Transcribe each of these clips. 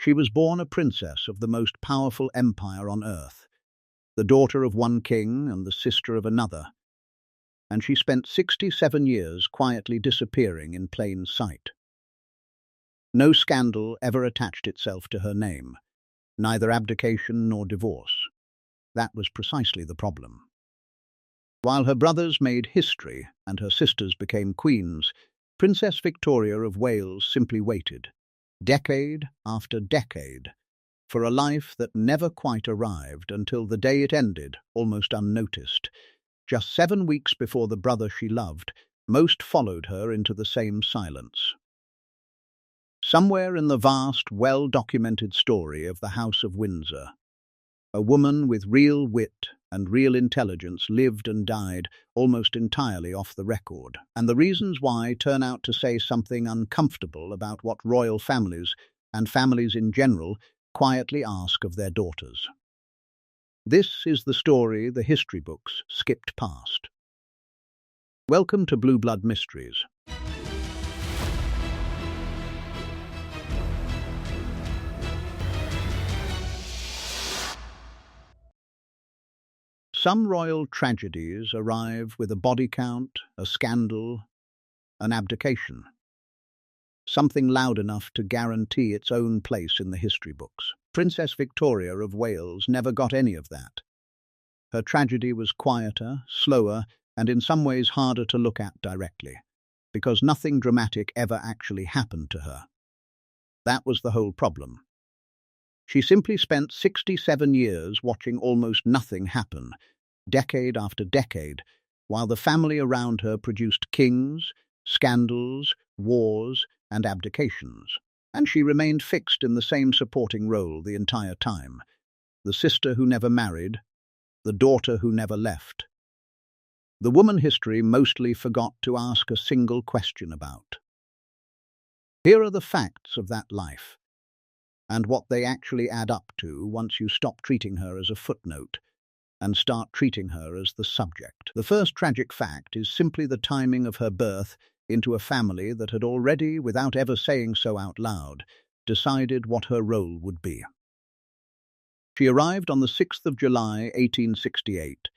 She was born a princess of the most powerful empire on earth, the daughter of one king and the sister of another, and she spent 67 years quietly disappearing in plain sight. No scandal ever attached itself to her name, neither abdication nor divorce. That was precisely the problem. While her brothers made history and her sisters became queens, Princess Victoria of Wales simply waited, decade after decade, for a life that never quite arrived until the day it ended, almost unnoticed. Just 7 weeks before the brother she loved, most followed her into the same silence. Somewhere in the vast, well-documented story of the House of Windsor, a woman with real wit and real intelligence lived and died almost entirely off the record, and the reasons why turn out to say something uncomfortable about what royal families, and families in general, quietly ask of their daughters. This is the story the history books skipped past. Welcome to BlueBlood Mysteries. Some royal tragedies arrive with a body count, a scandal, an abdication. Something loud enough to guarantee its own place in the history books. Princess Victoria of Wales never got any of that. Her tragedy was quieter, slower, and in some ways harder to look at directly, because nothing dramatic ever actually happened to her. That was the whole problem. She simply spent 67 years watching almost nothing happen, decade after decade, while the family around her produced kings, scandals, wars, and abdications. And she remained fixed in the same supporting role the entire time. The sister who never married, the daughter who never left. The woman history mostly forgot to ask a single question about. Here are the facts of that life, and what they actually add up to once you stop treating her as a footnote and start treating her as the subject. The first tragic fact is simply the timing of her birth into a family that had already, without ever saying so out loud, decided what her role would be. She arrived on the 6th of July, 1868,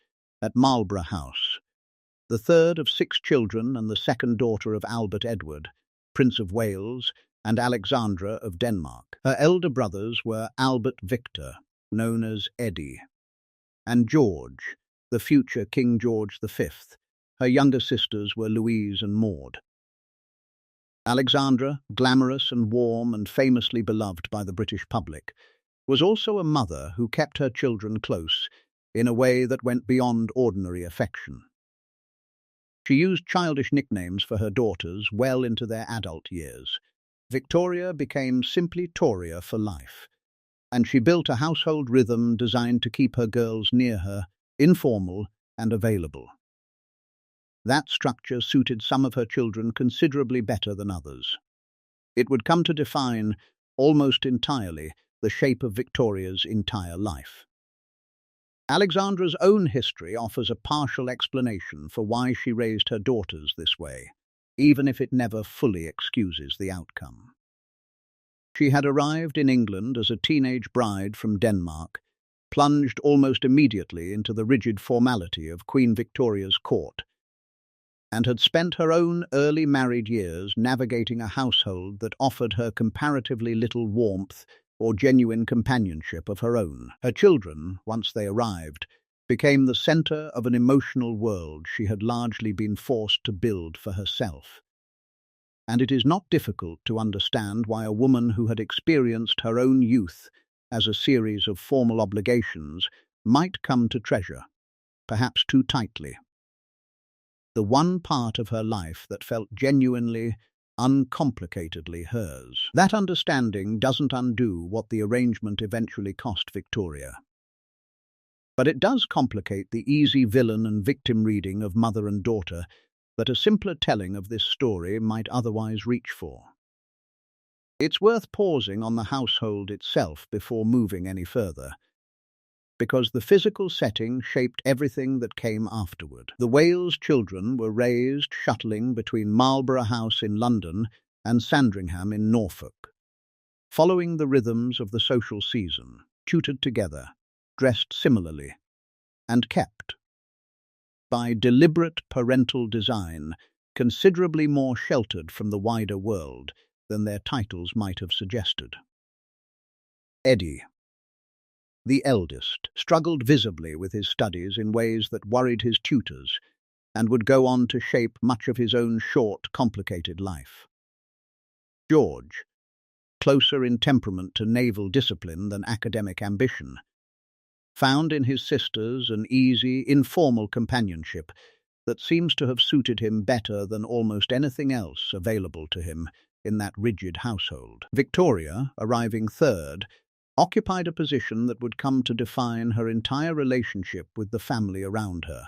at Marlborough House, the third of 6 children and the second daughter of Albert Edward, Prince of Wales, and Alexandra of Denmark. Her elder brothers were Albert Victor, known as Eddie, and George, the future King George V. Her younger sisters were Louise and Maud. Alexandra, glamorous and warm and famously beloved by the British public, was also a mother who kept her children close in a way that went beyond ordinary affection. She used childish nicknames for her daughters well into their adult years. Victoria became simply Toria for life, and she built a household rhythm designed to keep her girls near her, informal and available. That structure suited some of her children considerably better than others. It would come to define, almost entirely, the shape of Victoria's entire life. Alexandra's own history offers a partial explanation for why she raised her daughters this way, even if it never fully excuses the outcome. She had arrived in England as a teenage bride from Denmark, plunged almost immediately into the rigid formality of Queen Victoria's court, and had spent her own early married years navigating a household that offered her comparatively little warmth or genuine companionship of her own. Her children, once they arrived, became the centre of an emotional world she had largely been forced to build for herself. And it is not difficult to understand why a woman who had experienced her own youth as a series of formal obligations might come to treasure, perhaps too tightly, the one part of her life that felt genuinely, uncomplicatedly hers. That understanding doesn't undo what the arrangement eventually cost Victoria. But it does complicate the easy villain and victim reading of mother and daughter that a simpler telling of this story might otherwise reach for. It's worth pausing on the household itself before moving any further, because the physical setting shaped everything that came afterward. The Wales children were raised shuttling between Marlborough House in London and Sandringham in Norfolk. following the rhythms of the social season, tutored together, dressed similarly, and kept, by deliberate parental design, considerably more sheltered from the wider world than their titles might have suggested. Eddie, the eldest, struggled visibly with his studies in ways that worried his tutors and would go on to shape much of his own short, complicated life. George, closer in temperament to naval discipline than academic ambition, found in his sisters an easy, informal companionship that seems to have suited him better than almost anything else available to him in that rigid household. Victoria, arriving third, occupied a position that would come to define her entire relationship with the family around her.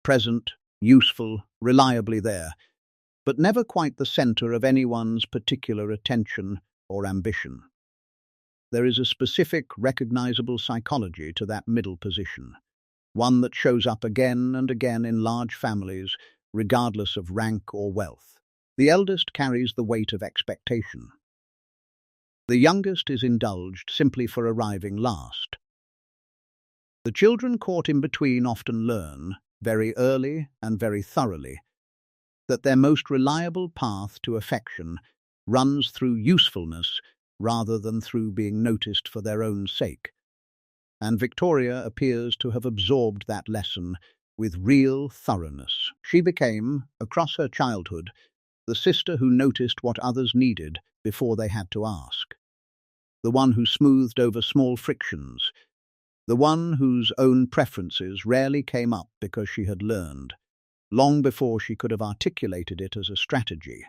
Present, useful, reliably there, but never quite the center of anyone's particular attention or ambition. There is a specific, recognizable psychology to that middle position, one that shows up again and again in large families, regardless of rank or wealth. The eldest carries the weight of expectation. The youngest is indulged simply for arriving last. The children caught in between often learn, very early and very thoroughly, that their most reliable path to affection runs through usefulness rather than through being noticed for their own sake. And Victoria appears to have absorbed that lesson with real thoroughness. She became, across her childhood, the sister who noticed what others needed before they had to ask, the one who smoothed over small frictions, the one whose own preferences rarely came up because she had learned, long before she could have articulated it as a strategy,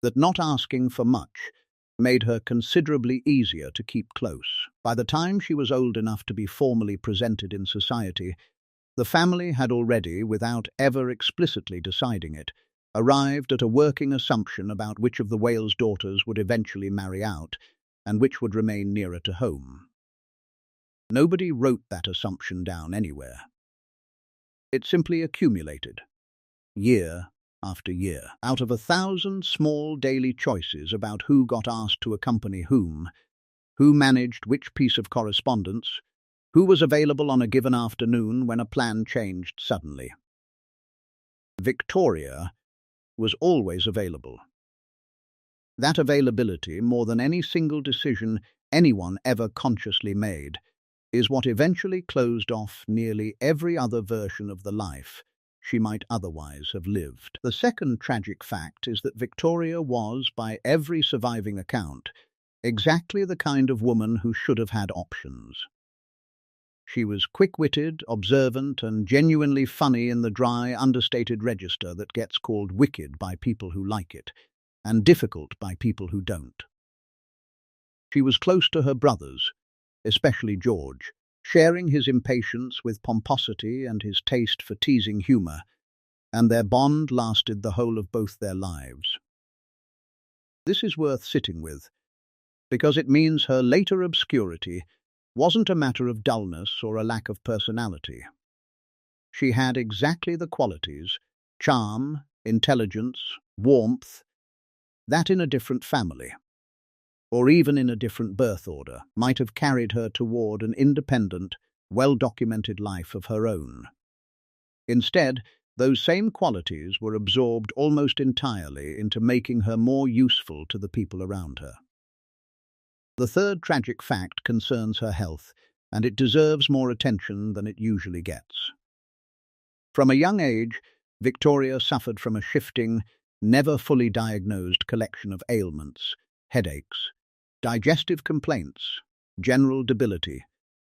that not asking for much made her considerably easier to keep close. By the time she was old enough to be formally presented in society, the family had already, without ever explicitly deciding it, arrived at a working assumption about which of the Wales daughters would eventually marry out and which would remain nearer to home. Nobody wrote that assumption down anywhere. It simply accumulated, year after year. Out of 1,000 small daily choices about who got asked to accompany whom, who managed which piece of correspondence, who was available on a given afternoon when a plan changed suddenly. Victoria was always available. That availability, more than any single decision anyone ever consciously made, is what eventually closed off nearly every other version of the life she might otherwise have lived. The second tragic fact is that Victoria was, by every surviving account, exactly the kind of woman who should have had options. She was quick-witted, observant, and genuinely funny in the dry, understated register that gets called wicked by people who like it, and difficult by people who don't. She was close to her brothers, especially George, sharing his impatience with pomposity and his taste for teasing humour, and their bond lasted the whole of both their lives. This is worth sitting with, because it means her later obscurity wasn't a matter of dullness or a lack of personality. She had exactly the qualities, charm, intelligence, warmth, that in a different family, or even in a different birth order, might have carried her toward an independent, well-documented life of her own. Instead, those same qualities were absorbed almost entirely into making her more useful to the people around her. The third tragic fact concerns her health, and it deserves more attention than it usually gets. From a young age, Victoria suffered from a shifting, never fully diagnosed collection of ailments, headaches, digestive complaints, general debility,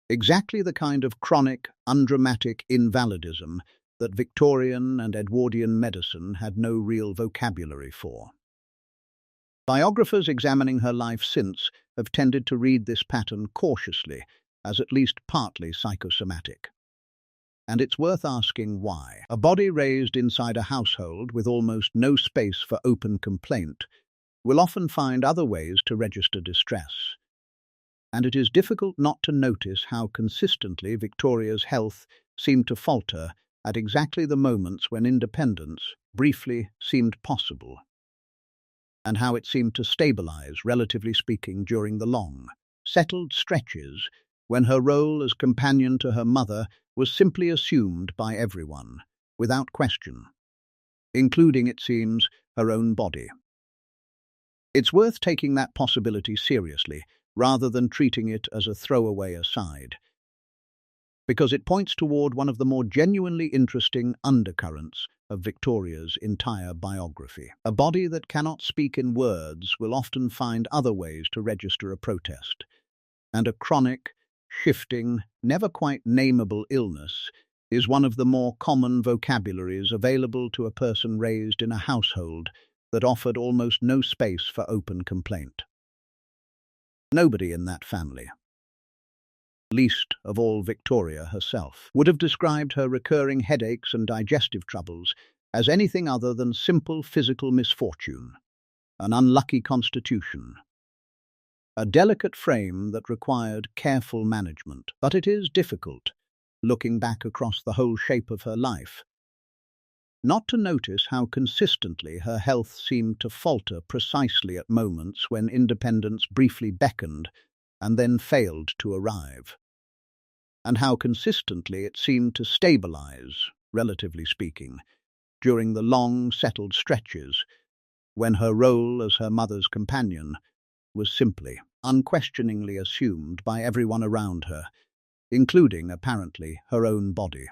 exactly the kind of chronic, undramatic invalidism that Victorian and Edwardian medicine had no real vocabulary for. Biographers examining her life since have tended to read this pattern cautiously, as at least partly psychosomatic. And it's worth asking why. A body raised inside a household with almost no space for open complaint will often find other ways to register distress. And it is difficult not to notice how consistently Victoria's health seemed to falter at exactly the moments when independence, briefly, seemed possible. and how it seemed to stabilize, relatively speaking, during the long, settled stretches when her role as companion to her mother was simply assumed by everyone, without question, including, it seems, her own body. It's worth taking that possibility seriously, rather than treating it as a throwaway aside, because it points toward one of the more genuinely interesting undercurrents of Victoria's entire biography. A body that cannot speak in words will often find other ways to register a protest, and a chronic, shifting, never quite nameable illness is one of the more common vocabularies available to a person raised in a household that offered almost no space for open complaint. Nobody in that family, least of all Victoria herself, would have described her recurring headaches and digestive troubles as anything other than simple physical misfortune, an unlucky constitution, a delicate frame that required careful management. But it is difficult, looking back across the whole shape of her life, not to notice how consistently her health seemed to falter precisely at moments when independence briefly beckoned and then failed to arrive, and how consistently it seemed to stabilize, relatively speaking, during the long, settled stretches when her role as her mother's companion was simply, unquestioningly assumed by everyone around her, including, apparently, her own body.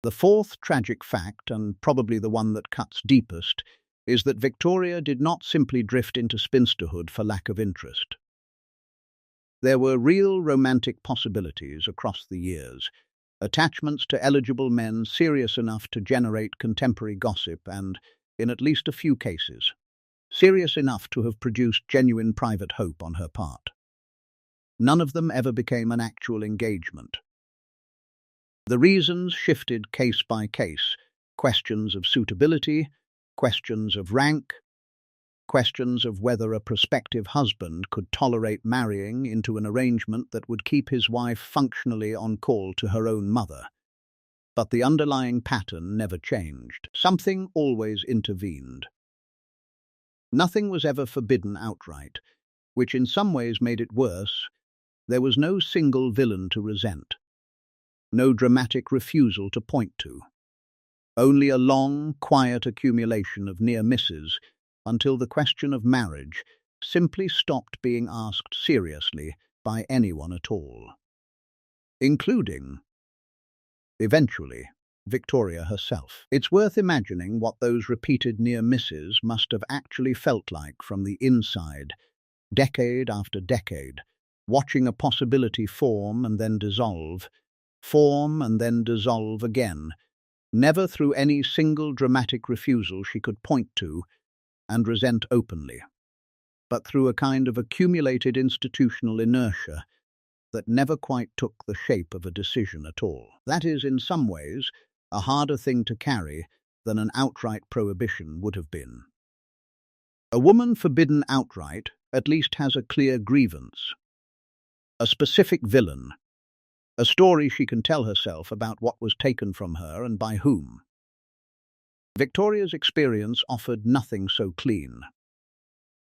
The fourth tragic fact, and probably the one that cuts deepest, is that Victoria did not simply drift into spinsterhood for lack of interest. There were real romantic possibilities across the years, attachments to eligible men serious enough to generate contemporary gossip and, in at least a few cases, serious enough to have produced genuine private hope on her part. None of them ever became an actual engagement. The reasons shifted case by case: questions of suitability, questions of rank, questions of whether a prospective husband could tolerate marrying into an arrangement that would keep his wife functionally on call to her own mother. But the underlying pattern never changed. Something always intervened. Nothing was ever forbidden outright, which in some ways made it worse. There was no single villain to resent, no dramatic refusal to point to, only a long, quiet accumulation of near misses until the question of marriage simply stopped being asked seriously by anyone at all, including, eventually, Victoria herself. It's worth imagining what those repeated near misses must have actually felt like from the inside, decade after decade, watching a possibility form and then dissolve again, never through any single dramatic refusal she could point to and resent openly, but through a kind of accumulated institutional inertia that never quite took the shape of a decision at all. That is, in some ways, a harder thing to carry than an outright prohibition would have been. A woman forbidden outright at least has a clear grievance, a specific villain, a story she can tell herself about what was taken from her and by whom. Victoria's experience offered nothing so clean.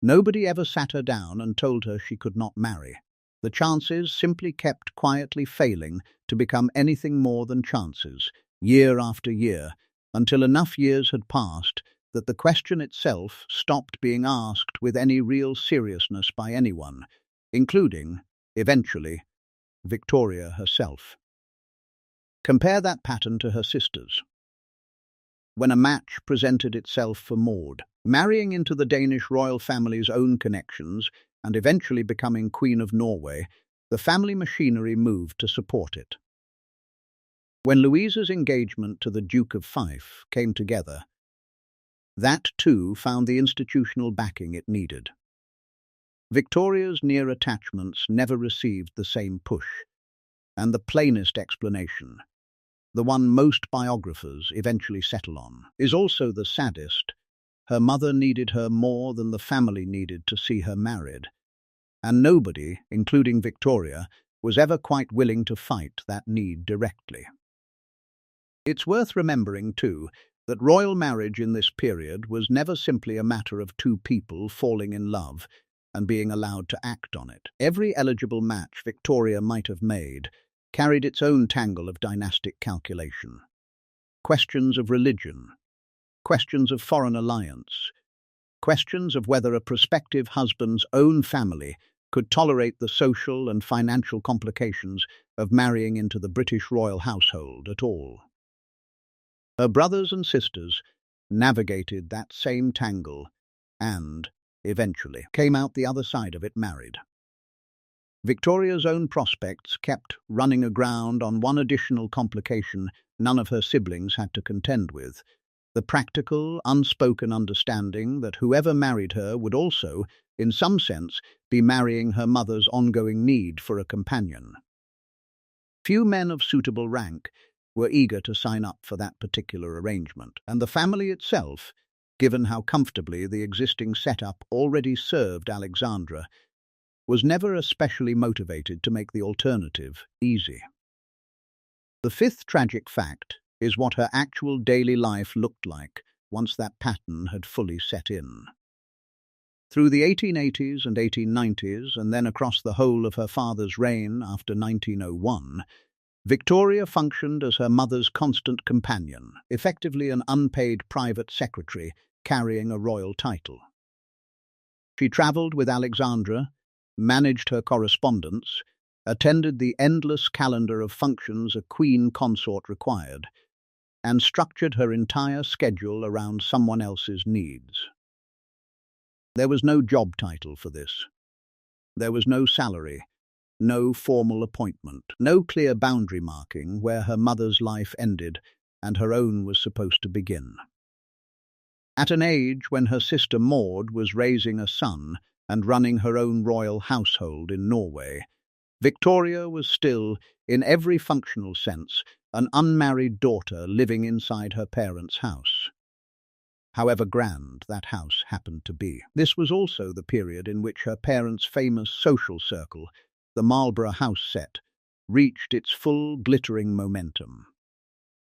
Nobody ever sat her down and told her she could not marry. The chances simply kept quietly failing to become anything more than chances, year after year, until enough years had passed that the question itself stopped being asked with any real seriousness by anyone, including, eventually, Victoria herself. Compare that pattern to her sisters. When a match presented itself for Maud, marrying into the Danish royal family's own connections and eventually becoming Queen of Norway, the family machinery moved to support it. When Louisa's engagement to the Duke of Fife came together, that too found the institutional backing it needed. Victoria's near attachments never received the same push, and the plainest explanation, the one most biographers eventually settle on, is also the saddest. Her mother needed her more than the family needed to see her married, and nobody, including Victoria, was ever quite willing to fight that need directly. It's worth remembering, too, that royal marriage in this period was never simply a matter of two people falling in love and being allowed to act on it. Every eligible match Victoria might have made carried its own tangle of dynastic calculation. Questions of religion, questions of foreign alliance, questions of whether a prospective husband's own family could tolerate the social and financial complications of marrying into the British royal household at all. Her brothers and sisters navigated that same tangle and, eventually, came out the other side of it married. Victoria's own prospects kept running aground on one additional complication none of her siblings had to contend with: the practical, unspoken understanding that whoever married her would also, in some sense, be marrying her mother's ongoing need for a companion. Few men of suitable rank were eager to sign up for that particular arrangement, and the family itself, given how comfortably the existing setup already served Alexandra, was never especially motivated to make the alternative easy. The fifth tragic fact is what her actual daily life looked like once that pattern had fully set in. Through the 1880s and 1890s, and then across the whole of her father's reign after 1901, Victoria functioned as her mother's constant companion, effectively an unpaid private secretary carrying a royal title. She travelled with Alexandra, managed her correspondence, attended the endless calendar of functions a queen consort required, and structured her entire schedule around someone else's needs. There was no job title for this. There was no salary, no formal appointment, no clear boundary marking where her mother's life ended and her own was supposed to begin. At an age when her sister Maud was raising a son and running her own royal household in Norway, Victoria was still, in every functional sense, an unmarried daughter living inside her parents' house, however grand that house happened to be. This was also the period in which her parents' famous social circle, the Marlborough house set, reached its full glittering momentum.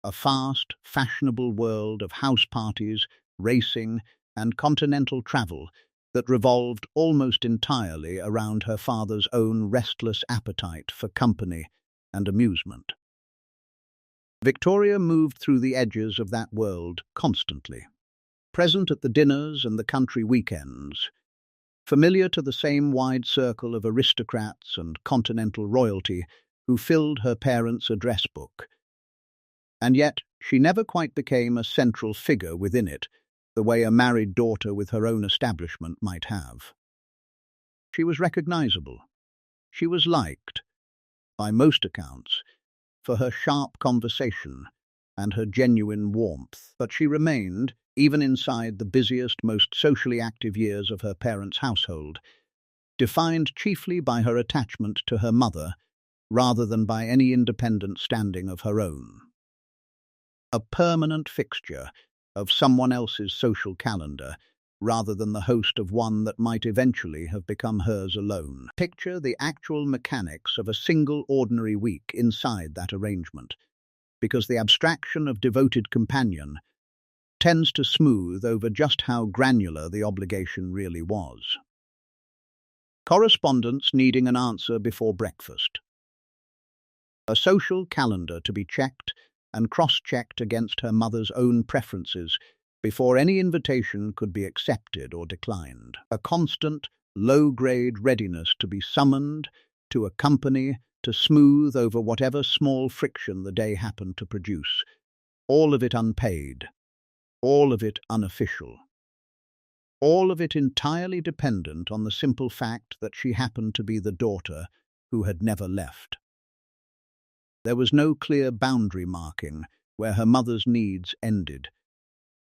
A fast, fashionable world of house parties, racing, and continental travel that revolved almost entirely around her father's own restless appetite for company and amusement. Victoria moved through the edges of that world constantly, present at the dinners and the country weekends, familiar to the same wide circle of aristocrats and continental royalty who filled her parents' address book. And yet she never quite became a central figure within it, the way a married daughter with her own establishment might have. She was recognizable. She was liked, by most accounts, for her sharp conversation and her genuine warmth, but she remained, even inside the busiest, most socially active years of her parents' household, defined chiefly by her attachment to her mother rather than by any independent standing of her own. A permanent fixture of someone else's social calendar, rather than the host of one that might eventually have become hers alone. Picture the actual mechanics of a single ordinary week inside that arrangement, because the abstraction of devoted companion tends to smooth over just how granular the obligation really was. Correspondence needing an answer before breakfast. A social calendar to be checked and cross-checked against her mother's own preferences before any invitation could be accepted or declined. A constant, low-grade readiness to be summoned, to accompany, to smooth over whatever small friction the day happened to produce. All of it unpaid. All of it unofficial. All of it entirely dependent on the simple fact that she happened to be the daughter who had never left. There was no clear boundary marking where her mother's needs ended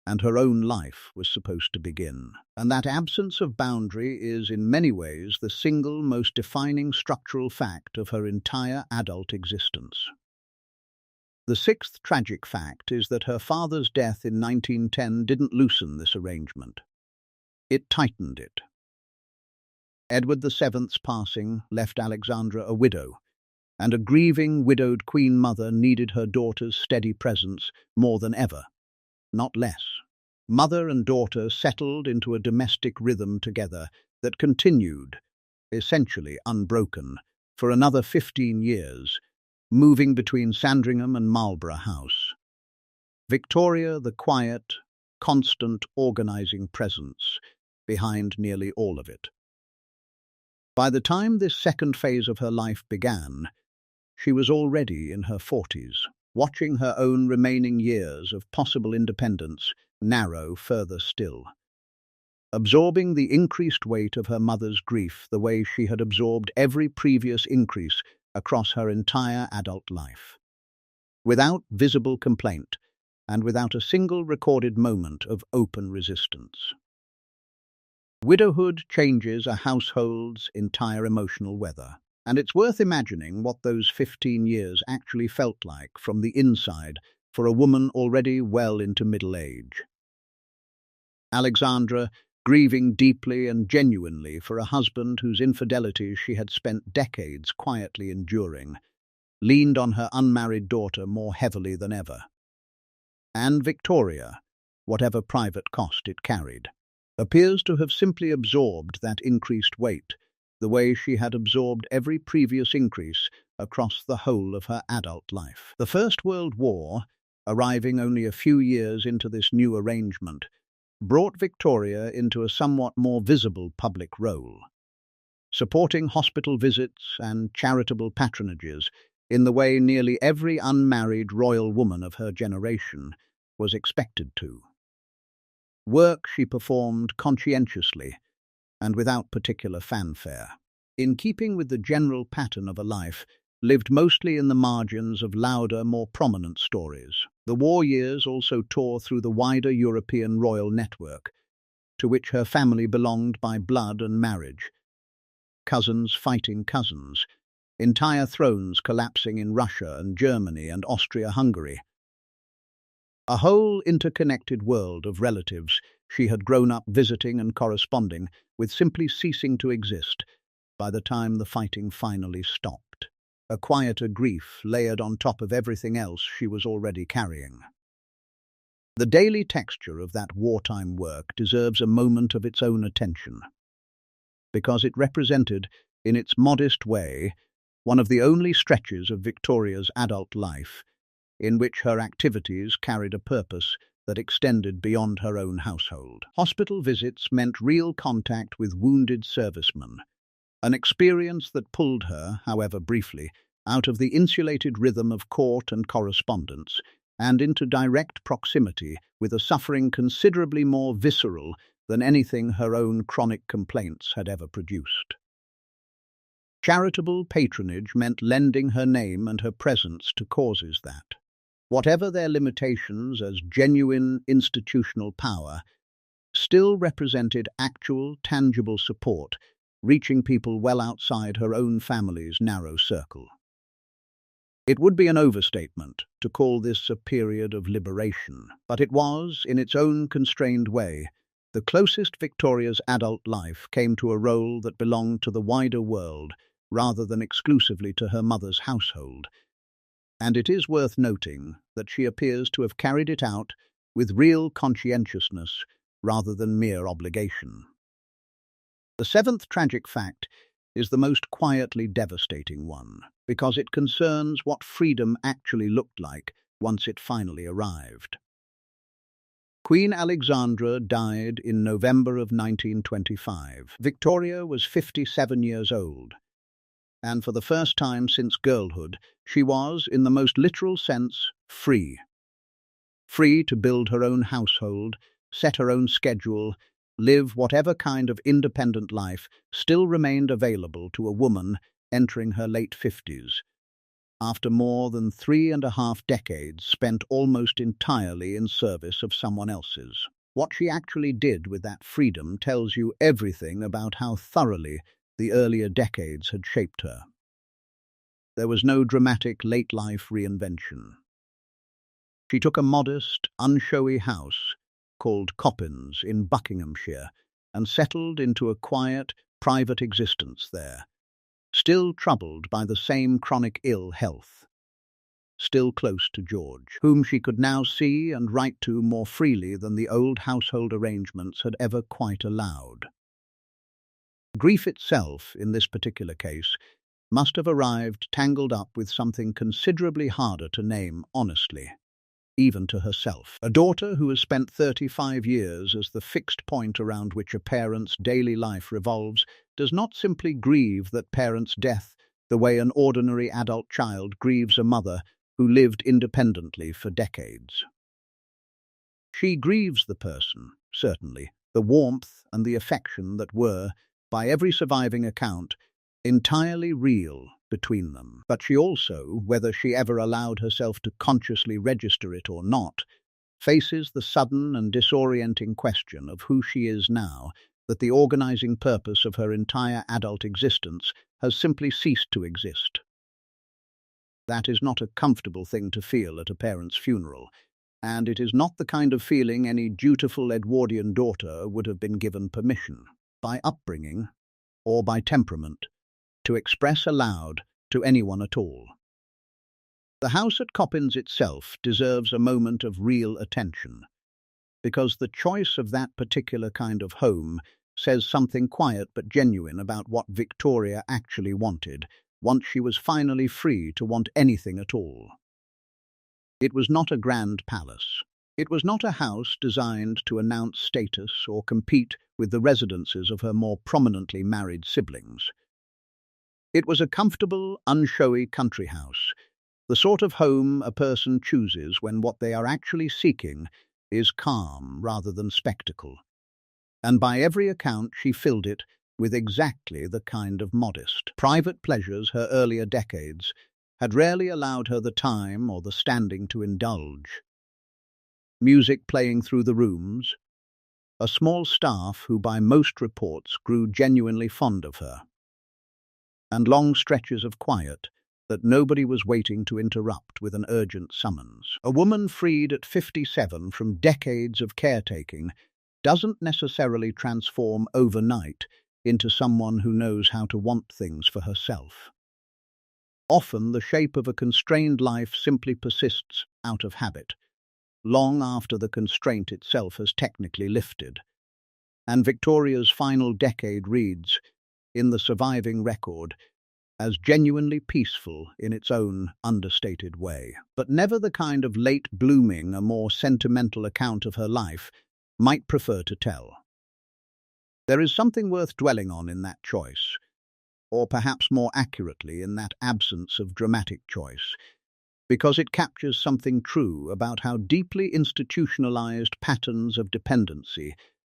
and her own life was supposed to begin. And that absence of boundary is, in many ways, the single most defining structural fact of her entire adult existence. The sixth tragic fact is that her father's death in 1910 didn't loosen this arrangement. It tightened it. Edward VII's passing left Alexandra a widow, and a grieving, widowed queen mother needed her daughter's steady presence more than ever. not less. Mother and daughter settled into a domestic rhythm together that continued, essentially unbroken, for another 15 years, moving between Sandringham and Marlborough House. Victoria, the quiet, constant organising presence behind nearly all of it. By the time this second phase of her life began, she was already in her 40s, watching her own remaining years of possible independence narrow further still, absorbing the increased weight of her mother's grief the way she had absorbed every previous increase across her entire adult life. Without visible complaint, and without a single recorded moment of open resistance. Widowhood changes a household's entire emotional weather, and it's worth imagining what those 15 years actually felt like from the inside for a woman already well into middle age. Alexandra, grieving deeply and genuinely for a husband whose infidelities she had spent decades quietly enduring, leaned on her unmarried daughter more heavily than ever. And Victoria, whatever private cost it carried, appears to have simply absorbed that increased weight, the way she had absorbed every previous increase across the whole of her adult life. The First World War, arriving only a few years into this new arrangement, brought Victoria into a somewhat more visible public role, supporting hospital visits and charitable patronages in the way nearly every unmarried royal woman of her generation was expected to. Work she performed conscientiously and without particular fanfare, in keeping with the general pattern of a life lived mostly in the margins of louder, more prominent stories. The war years also tore through the wider European royal network, to which her family belonged by blood and marriage. Cousins fighting cousins, entire thrones collapsing in Russia and Germany and Austria-Hungary. A whole interconnected world of relatives she had grown up visiting and corresponding with simply ceasing to exist by the time the fighting finally stopped. A quieter grief layered on top of everything else she was already carrying. The daily texture of that wartime work deserves a moment of its own attention, because it represented, in its modest way, one of the only stretches of Victoria's adult life in which her activities carried a purpose that extended beyond her own household. Hospital visits meant real contact with wounded servicemen, an experience that pulled her, however briefly, out of the insulated rhythm of court and correspondence and into direct proximity with a suffering considerably more visceral than anything her own chronic complaints had ever produced. Charitable patronage meant lending her name and her presence to causes that, whatever their limitations as genuine institutional power, still represented actual, tangible support, reaching people well outside her own family's narrow circle. It would be an overstatement to call this a period of liberation, but it was, in its own constrained way, the closest Victoria's adult life came to a role that belonged to the wider world rather than exclusively to her mother's household, and it is worth noting that she appears to have carried it out with real conscientiousness rather than mere obligation. The seventh tragic fact is the most quietly devastating one, because it concerns what freedom actually looked like once it finally arrived. Queen Alexandra died in November of 1925. Victoria was 57 years old, and for the first time since girlhood, she was, in the most literal sense, free. Free to build her own household, set her own schedule, live whatever kind of independent life still remained available to a woman entering her late 50s, after more than 3.5 decades spent almost entirely in service of someone else's. What she actually did with that freedom tells you everything about how thoroughly the earlier decades had shaped her. There was no dramatic late-life reinvention. She took a modest, unshowy house called Coppins in Buckinghamshire and settled into a quiet, private existence there, still troubled by the same chronic ill health. still close to George, whom she could now see and write to more freely than the old household arrangements had ever quite allowed. Grief itself, in this particular case, must have arrived tangled up with something considerably harder to name honestly, even to herself. A daughter who has spent 35 years as the fixed point around which a parent's daily life revolves does not simply grieve that parent's death the way an ordinary adult child grieves a mother who lived independently for decades. She grieves the person, certainly, the warmth and the affection that were, by every surviving account, entirely real between them. But she also, whether she ever allowed herself to consciously register it or not, faces the sudden and disorienting question of who she is now that the organizing purpose of her entire adult existence has simply ceased to exist. That is not a comfortable thing to feel at a parent's funeral, and it is not the kind of feeling any dutiful Edwardian daughter would have been given permission, by upbringing or by temperament, to express aloud to anyone at all. The house at Coppins itself deserves a moment of real attention, because the choice of that particular kind of home says something quiet but genuine about what Victoria actually wanted, once she was finally free to want anything at all. It was not a grand palace. It was not a house designed to announce status or compete with the residences of her more prominently married siblings. It was a comfortable, unshowy country house, the sort of home a person chooses when what they are actually seeking is calm rather than spectacle. And by every account she filled it with exactly the kind of modest, private pleasures her earlier decades had rarely allowed her the time or the standing to indulge. Music playing through the rooms, a small staff who by most reports grew genuinely fond of her, and long stretches of quiet that nobody was waiting to interrupt with an urgent summons. A woman freed at 57 from decades of caretaking doesn't necessarily transform overnight into someone who knows how to want things for herself. Often the shape of a constrained life simply persists out of habit, long after the constraint itself has technically lifted. And Victoria's final decade reads, in the surviving record, as genuinely peaceful in its own understated way, but never the kind of late blooming a more sentimental account of her life might prefer to tell. There is something worth dwelling on in that choice, or perhaps more accurately in that absence of dramatic choice, because it captures something true about how deeply institutionalized patterns of dependency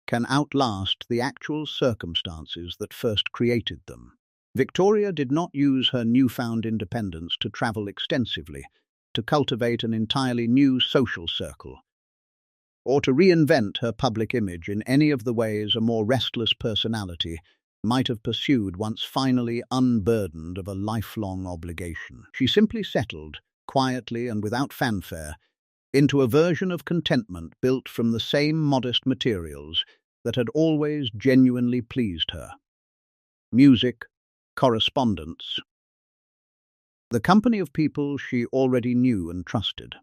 can outlast the actual circumstances that first created them. Victoria did not use her newfound independence to travel extensively, to cultivate an entirely new social circle, or to reinvent her public image in any of the ways a more restless personality might have pursued once finally unburdened of a lifelong obligation. She simply settled, quietly and without fanfare, into a version of contentment built from the same modest materials that had always genuinely pleased her: music, correspondence, the company of people she already knew and trusted.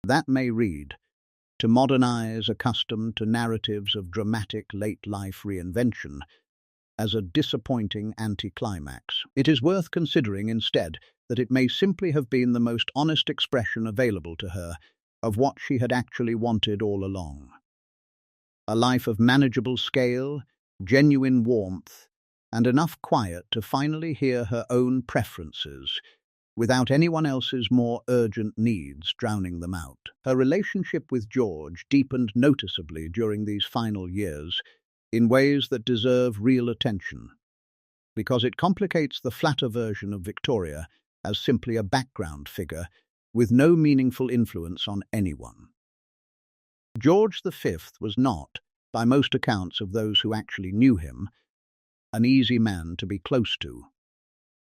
That may read, to modernize accustomed to narratives of dramatic late-life reinvention, as a disappointing anticlimax. It is worth considering instead that it may simply have been the most honest expression available to her of what she had actually wanted all along. A life of manageable scale, genuine warmth, and enough quiet to finally hear her own preferences, without anyone else's more urgent needs drowning them out. Her relationship with George deepened noticeably during these final years in ways that deserve real attention, because it complicates the flatter version of Victoria as simply a background figure with no meaningful influence on anyone. George V was not, by most accounts of those who actually knew him, an easy man to be close to.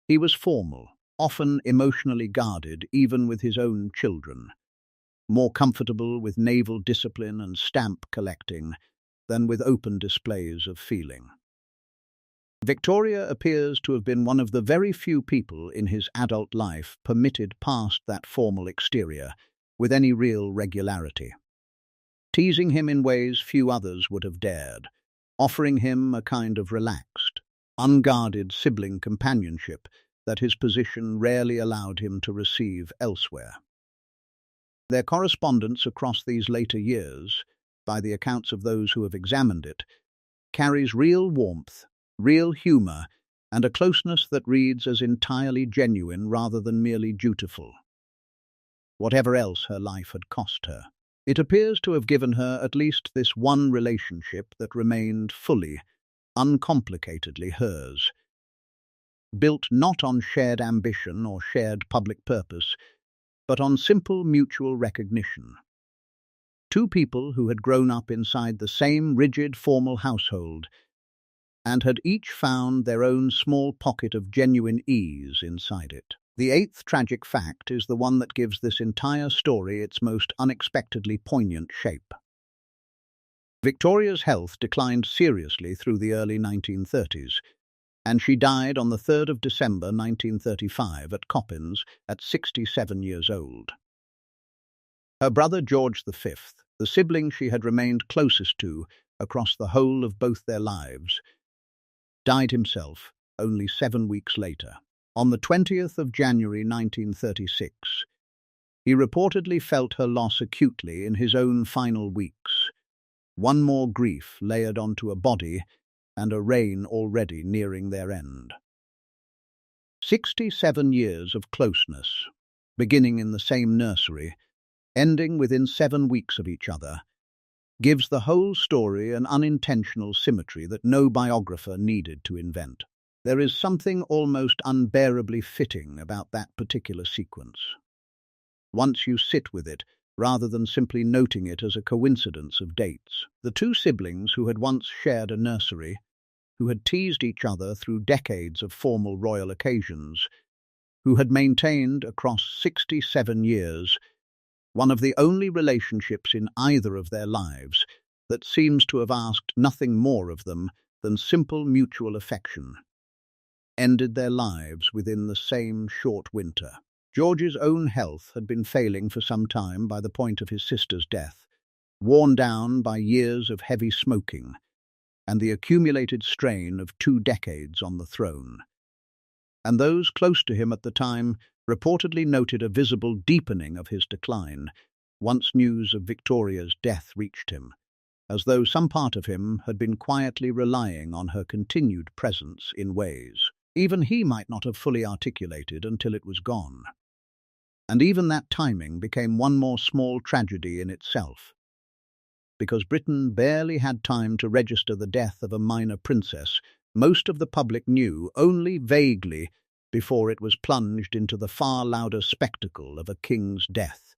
He was formal, often emotionally guarded even with his own children, more comfortable with naval discipline and stamp collecting than with open displays of feeling. Victoria appears to have been one of the very few people in his adult life permitted past that formal exterior with any real regularity, teasing him in ways few others would have dared, offering him a kind of relaxed, unguarded sibling companionship that his position rarely allowed him to receive elsewhere. Their correspondence across these later years, by the accounts of those who have examined it, carries real warmth, real humour, and a closeness that reads as entirely genuine rather than merely dutiful. Whatever else her life had cost her, it appears to have given her at least this one relationship that remained fully, uncomplicatedly hers, built not on shared ambition or shared public purpose, but on simple mutual recognition. Two people who had grown up inside the same rigid formal household and had each found their own small pocket of genuine ease inside it. The eighth tragic fact is the one that gives this entire story its most unexpectedly poignant shape. Victoria's health declined seriously through the early 1930s, and she died on the 3rd of December 1935 at Coppins at 67 years old. Her brother George V, the sibling she had remained closest to across the whole of both their lives, died himself only 7 weeks later. On the 20th of January 1936, he reportedly felt her loss acutely in his own final weeks, one more grief layered onto a body and a reign already nearing their end. 67 years of closeness, beginning in the same nursery, ending within 7 weeks of each other, gives the whole story an unintentional symmetry that no biographer needed to invent. There is something almost unbearably fitting about that particular sequence. Once you sit with it, rather than simply noting it as a coincidence of dates. The two siblings who had once shared a nursery, who had teased each other through decades of formal royal occasions, who had maintained, across 67 years, one of the only relationships in either of their lives that seems to have asked nothing more of them than simple mutual affection, ended their lives within the same short winter. George's own health had been failing for some time by the point of his sister's death, worn down by years of heavy smoking and the accumulated strain of 2 decades on the throne. And those close to him at the time reportedly noted a visible deepening of his decline once news of Victoria's death reached him, as though some part of him had been quietly relying on her continued presence in ways even he might not have fully articulated until it was gone. And even that timing became one more small tragedy in itself, because Britain barely had time to register the death of a minor princess. Most of the public knew only vaguely before it was plunged into the far louder spectacle of a king's death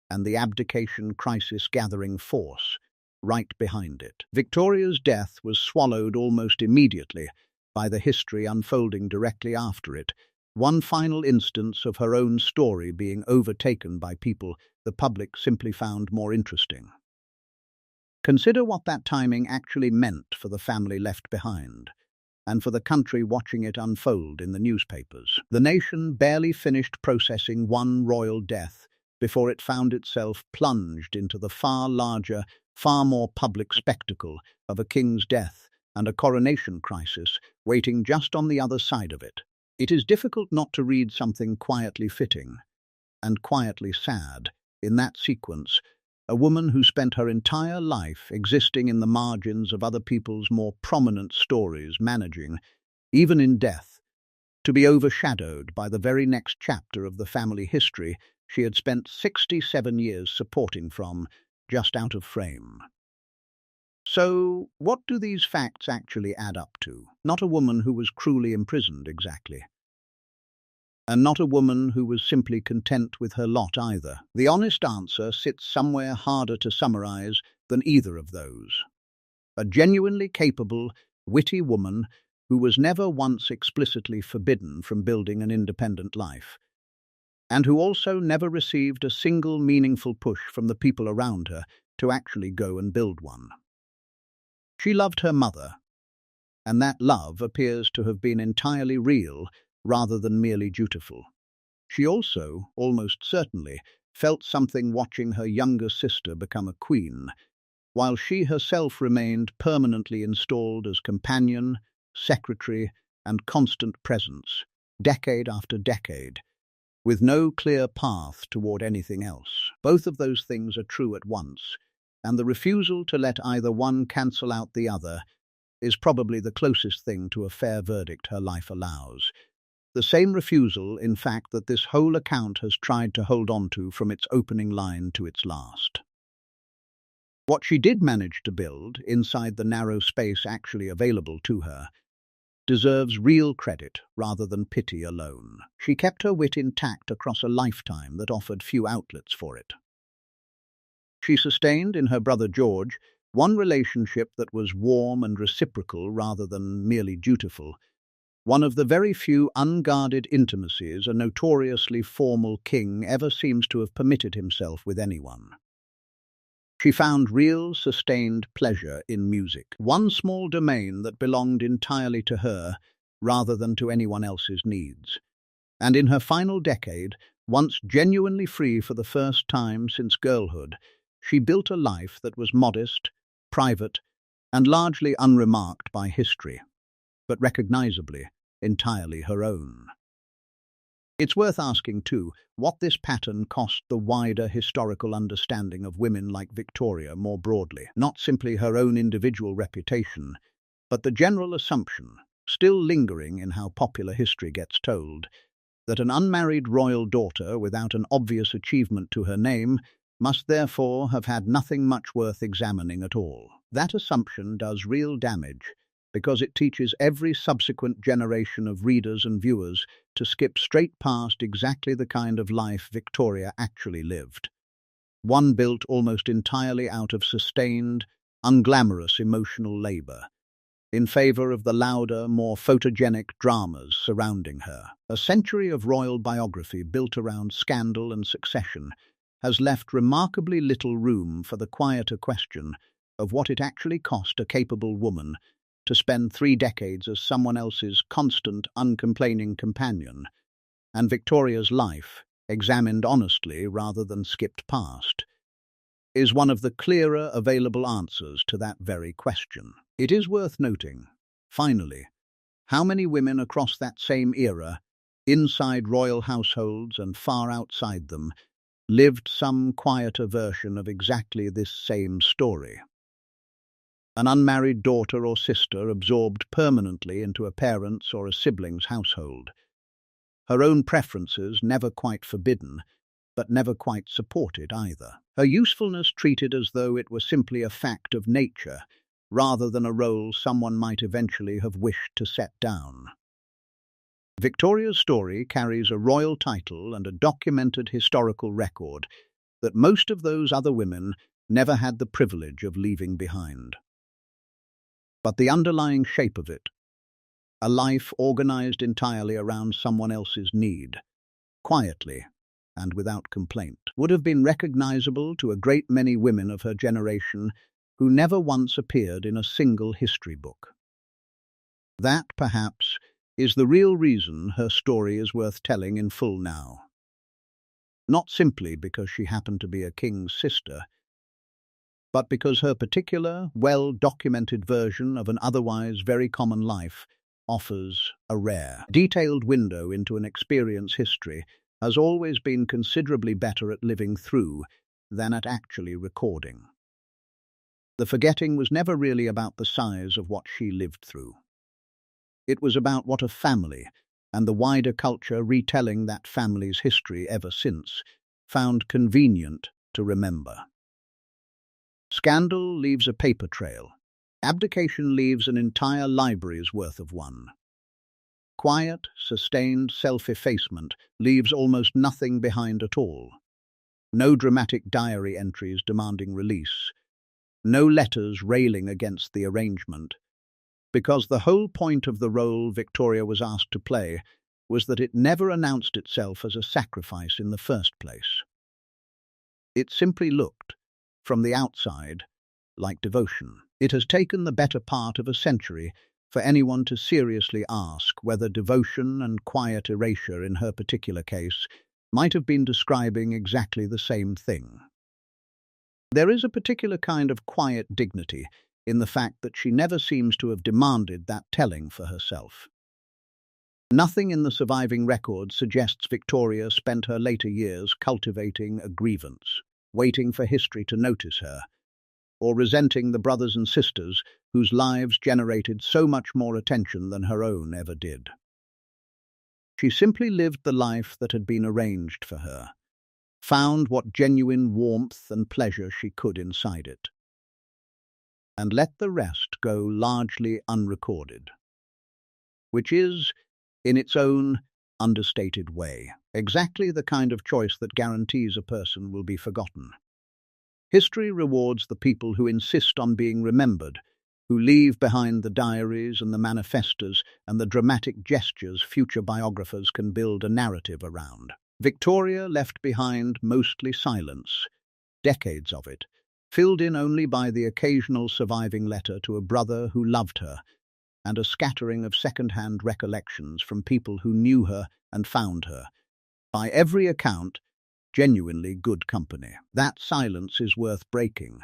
and the abdication crisis gathering force right behind it. Victoria's death was swallowed almost immediately by the history unfolding directly after it, one final instance of her own story being overtaken by people the public simply found more interesting. Consider what that timing actually meant for the family left behind, and for the country watching it unfold in the newspapers. The nation barely finished processing one royal death before it found itself plunged into the far larger, far more public spectacle of a king's death and a coronation crisis waiting just on the other side of it. It is difficult not to read something quietly fitting and quietly sad in that sequence, a woman who spent her entire life existing in the margins of other people's more prominent stories, managing, even in death, to be overshadowed by the very next chapter of the family history she had spent 67 years supporting from, just out of frame. So, what do these facts actually add up to? Not a woman who was cruelly imprisoned, exactly. And not a woman who was simply content with her lot either. The honest answer sits somewhere harder to summarize than either of those. A genuinely capable, witty woman who was never once explicitly forbidden from building an independent life, and who also never received a single meaningful push from the people around her to actually go and build one. She loved her mother, and that love appears to have been entirely real rather than merely dutiful. She also, almost certainly, felt something watching her younger sister become a queen, while she herself remained permanently installed as companion, secretary, and constant presence, decade after decade, with no clear path toward anything else. Both of those things are true at once, and the refusal to let either one cancel out the other is probably the closest thing to a fair verdict her life allows. The same refusal, in fact, that this whole account has tried to hold on to from its opening line to its last. What she did manage to build, inside the narrow space actually available to her, deserves real credit rather than pity alone. She kept her wit intact across a lifetime that offered few outlets for it. She sustained, in her brother George, one relationship that was warm and reciprocal rather than merely dutiful, one of the very few unguarded intimacies a notoriously formal king ever seems to have permitted himself with anyone. She found real, sustained pleasure in music, one small domain that belonged entirely to her rather than to anyone else's needs. And in her final decade, once genuinely free for the first time since girlhood, she built a life that was modest, private, and largely unremarked by history, but recognizably entirely her own. It's worth asking, too, what this pattern cost the wider historical understanding of women like Victoria more broadly, not simply her own individual reputation, but the general assumption, still lingering in how popular history gets told, that an unmarried royal daughter without an obvious achievement to her name must therefore have had nothing much worth examining at all. That assumption does real damage, because it teaches every subsequent generation of readers and viewers to skip straight past exactly the kind of life Victoria actually lived. One built almost entirely out of sustained, unglamorous emotional labour, in favour of the louder, more photogenic dramas surrounding her. A century of royal biography built around scandal and succession has left remarkably little room for the quieter question of what it actually cost a capable woman to spend 3 decades as someone else's constant, uncomplaining companion, and Victoria's life, examined honestly rather than skipped past, is one of the clearer available answers to that very question. It is worth noting, finally, how many women across that same era, inside royal households and far outside them, lived some quieter version of exactly this same story. An unmarried daughter or sister absorbed permanently into a parent's or a sibling's household. Her own preferences never quite forbidden, but never quite supported either. Her usefulness treated as though it were simply a fact of nature, rather than a role someone might eventually have wished to set down. Victoria's story carries a royal title and a documented historical record that most of those other women never had the privilege of leaving behind. But the underlying shape of it, a life organized entirely around someone else's need, quietly and without complaint, would have been recognizable to a great many women of her generation who never once appeared in a single history book. That, perhaps, is the real reason her story is worth telling in full now. Not simply because she happened to be a king's sister, but because her particular, well-documented version of an otherwise very common life offers a rare, detailed window into an experience history has always been considerably better at living through than at actually recording. The forgetting was never really about the size of what she lived through. It was about what a family, and the wider culture retelling that family's history ever since, found convenient to remember. Scandal leaves a paper trail. Abdication leaves an entire library's worth of one. Quiet, sustained self-effacement leaves almost nothing behind at all. No dramatic diary entries demanding release. No letters railing against the arrangement. Because the whole point of the role Victoria was asked to play was that it never announced itself as a sacrifice in the first place. It simply looked, from the outside, like devotion. It has taken the better part of a century for anyone to seriously ask whether devotion and quiet erasure in her particular case might have been describing exactly the same thing. There is a particular kind of quiet dignity in the fact that she never seems to have demanded that telling for herself. Nothing in the surviving record suggests Victoria spent her later years cultivating a grievance, waiting for history to notice her, or resenting the brothers and sisters whose lives generated so much more attention than her own ever did. She simply lived the life that had been arranged for her, found what genuine warmth and pleasure she could inside it, and let the rest go largely unrecorded, which is, in its own understated way, exactly the kind of choice that guarantees a person will be forgotten. History rewards the people who insist on being remembered, who leave behind the diaries and the manifestos and the dramatic gestures future biographers can build a narrative around. Victoria left behind mostly silence, decades of it, filled in only by the occasional surviving letter to a brother who loved her, and a scattering of second-hand recollections from people who knew her and found her, by every account, genuinely good company. That silence is worth breaking,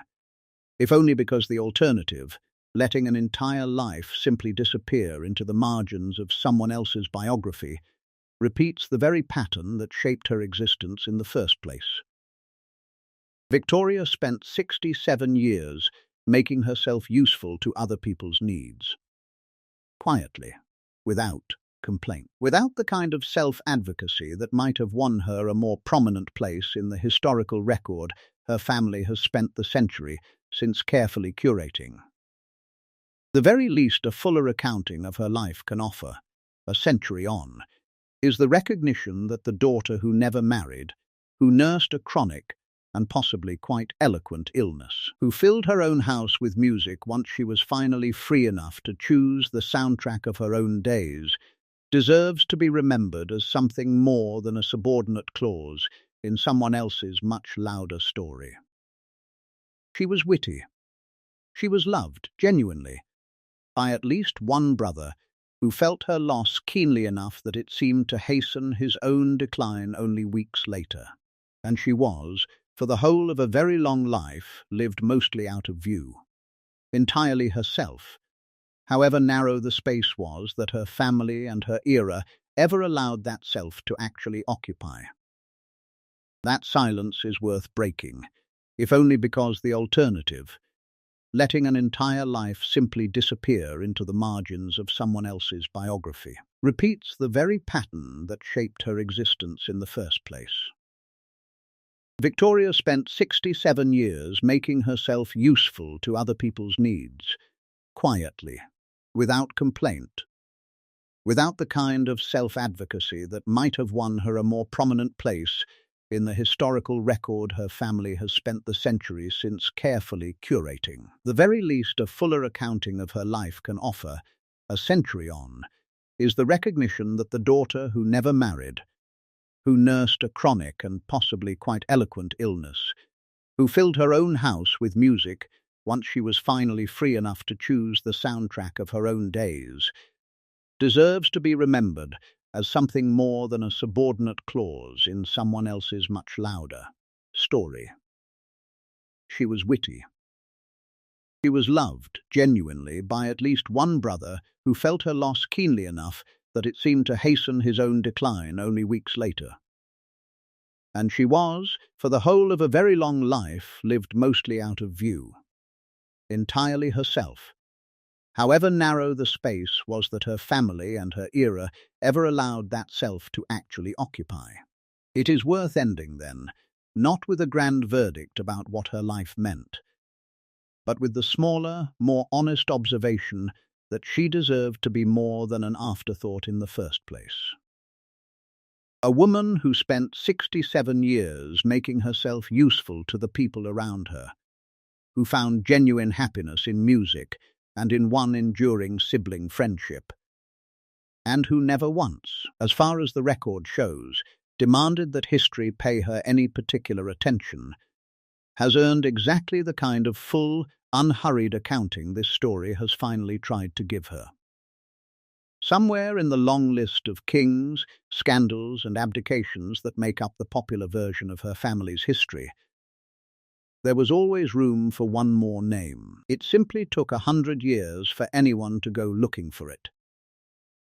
if only because the alternative, letting an entire life simply disappear into the margins of someone else's biography, repeats the very pattern that shaped her existence in the first place. Victoria spent 67 years making herself useful to other people's needs, quietly, without complaint, without the kind of self-advocacy that might have won her a more prominent place in the historical record her family has spent the century since carefully curating. The very least a fuller accounting of her life can offer, a century on, is the recognition that the daughter who never married, who nursed a chronic and possibly quite eloquent illness, who filled her own house with music once she was finally free enough to choose the soundtrack of her own days, deserves to be remembered as something more than a subordinate clause in someone else's much louder story. She was witty. She was loved, genuinely, by at least one brother who felt her loss keenly enough that it seemed to hasten his own decline only weeks later. And she was, for the whole of a very long life, lived mostly out of view, entirely herself, however narrow the space was that her family and her era ever allowed that self to actually occupy. That silence is worth breaking, if only because the alternative, letting an entire life simply disappear into the margins of someone else's biography, repeats the very pattern that shaped her existence in the first place. Victoria spent 67 years making herself useful to other people's needs, quietly, without complaint, without the kind of self-advocacy that might have won her a more prominent place in the historical record her family has spent the centuries since carefully curating. The very least a fuller accounting of her life can offer, a century on, is the recognition that the daughter who never married, who nursed a chronic and possibly quite eloquent illness, who filled her own house with music once she was finally free enough to choose the soundtrack of her own days, deserves to be remembered as something more than a subordinate clause in someone else's much louder story. She was witty. She was loved, genuinely, by at least one brother who felt her loss keenly enough that it seemed to hasten his own decline only weeks later. And she was, for the whole of a very long life, lived mostly out of view, entirely herself, however narrow the space was that her family and her era ever allowed that self to actually occupy. It is worth ending, then, not with a grand verdict about what her life meant, but with the smaller, more honest observation that she deserved to be more than an afterthought in the first place. A woman who spent 67 years making herself useful to the people around her, who found genuine happiness in music and in one enduring sibling friendship, and who never once, as far as the record shows, demanded that history pay her any particular attention, has earned exactly the kind of full, unhurried accounting this story has finally tried to give her. Somewhere in the long list of kings, scandals and abdications that make up the popular version of her family's history, there was always room for one more name. It simply took 100 years for anyone to go looking for it.